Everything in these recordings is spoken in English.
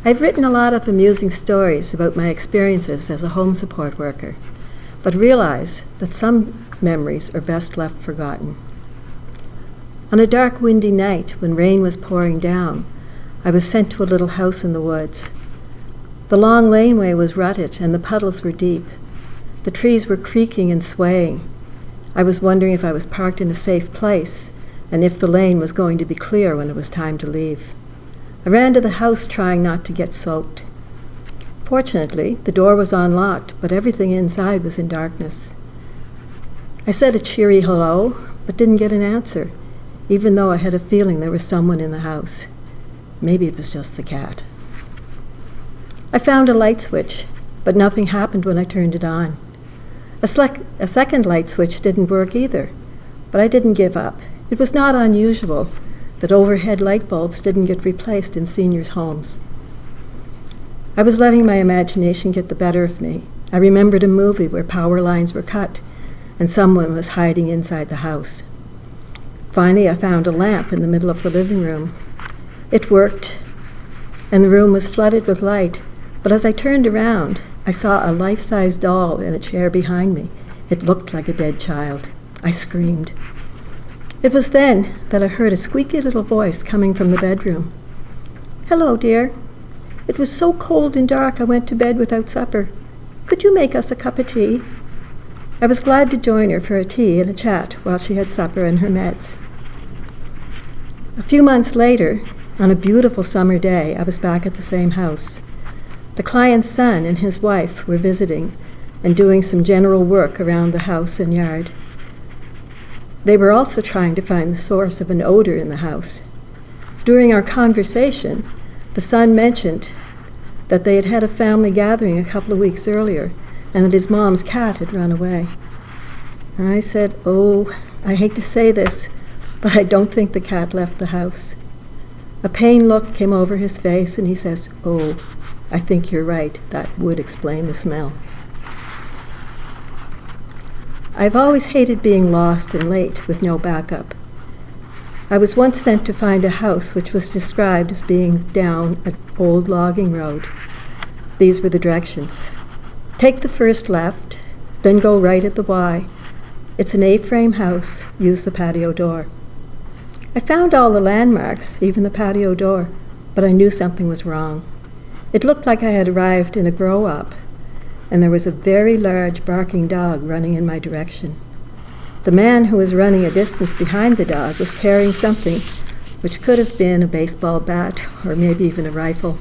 I've written a lot of amusing stories about my experiences as a home support worker, but realize that some memories are best left forgotten. On a dark, windy night when rain was pouring down, I was sent to a little house in the woods. The long laneway was rutted and the puddles were deep. The trees were creaking and swaying. I was wondering if I was parked in a safe place and if the lane was going to be clear when it was time to leave. I ran to the house trying not to get soaked. Fortunately, the door was unlocked, but everything inside was in darkness. I said a cheery hello, but didn't get an answer, even though I had a feeling there was someone in the house. Maybe it was just the cat. I found a light switch, but nothing happened when I turned it on. A second light switch didn't work either, but I didn't give up. It was not unusual that overhead light bulbs didn't get replaced in seniors' homes. I was letting my imagination get the better of me. I remembered a movie where power lines were cut and someone was hiding inside the house. Finally, I found a lamp in the middle of the living room. It worked, and the room was flooded with light, but as I turned around, I saw a life-size doll in a chair behind me. It looked like a dead child. I screamed. It was then that I heard a squeaky little voice coming from the bedroom. "Hello, dear. It was so cold and dark I went to bed without supper. Could you make us a cup of tea?" I was glad to join her for a tea and a chat while she had supper and her meds. A few months later, on a beautiful summer day, I was back at the same house. The client's son and his wife were visiting and doing some general work around the house and yard. They were also trying to find the source of an odor in the house. During our conversation, the son mentioned that they had had a family gathering a couple of weeks earlier and that his mom's cat had run away. And I said, "Oh, I hate to say this, but I don't think the cat left the house." A pained look came over his face and he says, "Oh, I think you're right. That would explain the smell." I've always hated being lost and late with no backup. I was once sent to find a house which was described as being down an old logging road. These were the directions. Take the first left, then go right at the Y. It's an A-frame house. Use the patio door. I found all the landmarks, even the patio door, but I knew something was wrong. It looked like I had arrived in a grow-up, and there was a very large barking dog running in my direction. The man who was running a distance behind the dog was carrying something which could have been a baseball bat or maybe even a rifle.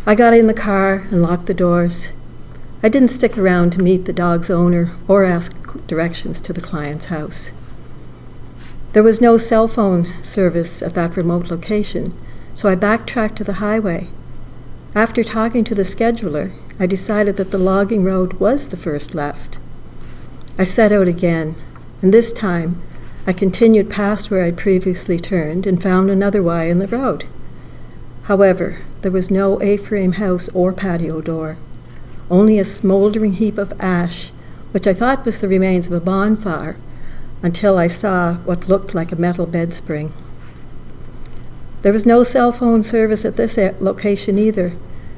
I got in the car and locked the doors. I didn't stick around to meet the dog's owner or ask directions to the client's house. There was no cell phone service at that remote location, so I backtracked to the highway. After talking to the scheduler, I decided that the logging road was the first left. I set out again, and this time I continued past where I'd previously turned and found another Y in the road. However, there was no A-frame house or patio door, only a smoldering heap of ash, which I thought was the remains of a bonfire, until I saw what looked like a metal bed spring. There was no cell phone service at this location either,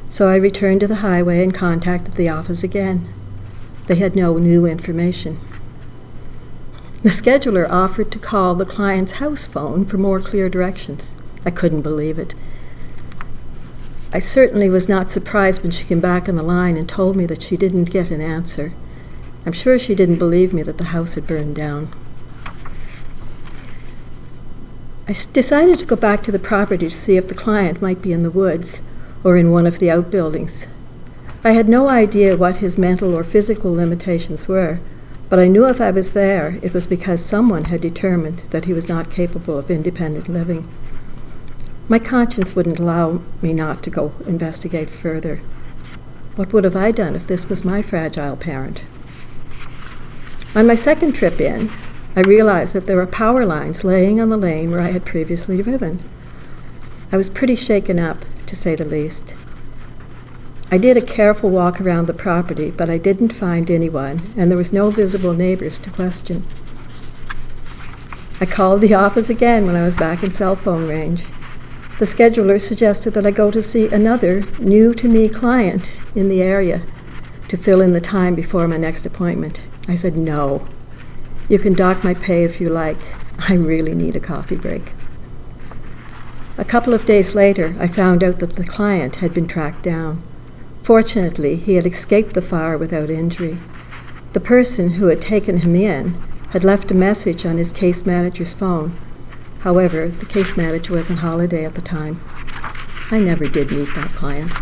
so I returned to the highway and contacted the office again. They had no new information. The scheduler offered to call the client's house phone for more clear directions. I couldn't believe it. I certainly was not surprised when she came back on the line and told me that she didn't get an answer. I'm sure she didn't believe me that the house had burned down. I decided to go back to the property to see if the client might be in the woods or in one of the outbuildings. I had no idea what his mental or physical limitations were, but I knew if I was there, it was because someone had determined that he was not capable of independent living. My conscience wouldn't allow me not to go investigate further. What would have I done if this was my fragile parent? On my second trip in, I realized that there were power lines laying on the lane where I had previously driven. I was pretty shaken up, to say the least. I did a careful walk around the property, but I didn't find anyone, and there was no visible neighbors to question. I called the office again when I was back in cell phone range. The The scheduler suggested that I go to see another new-to-me client in the area to fill in the time before my next appointment. I said, no. You can dock my pay if you like. I really need a coffee break. A couple of days later, I found out that the client had been tracked down. Fortunately, he had escaped the fire without injury. The person who had taken him in had left a message on his case manager's phone. However, the case manager was on holiday at the time. I never did meet that client.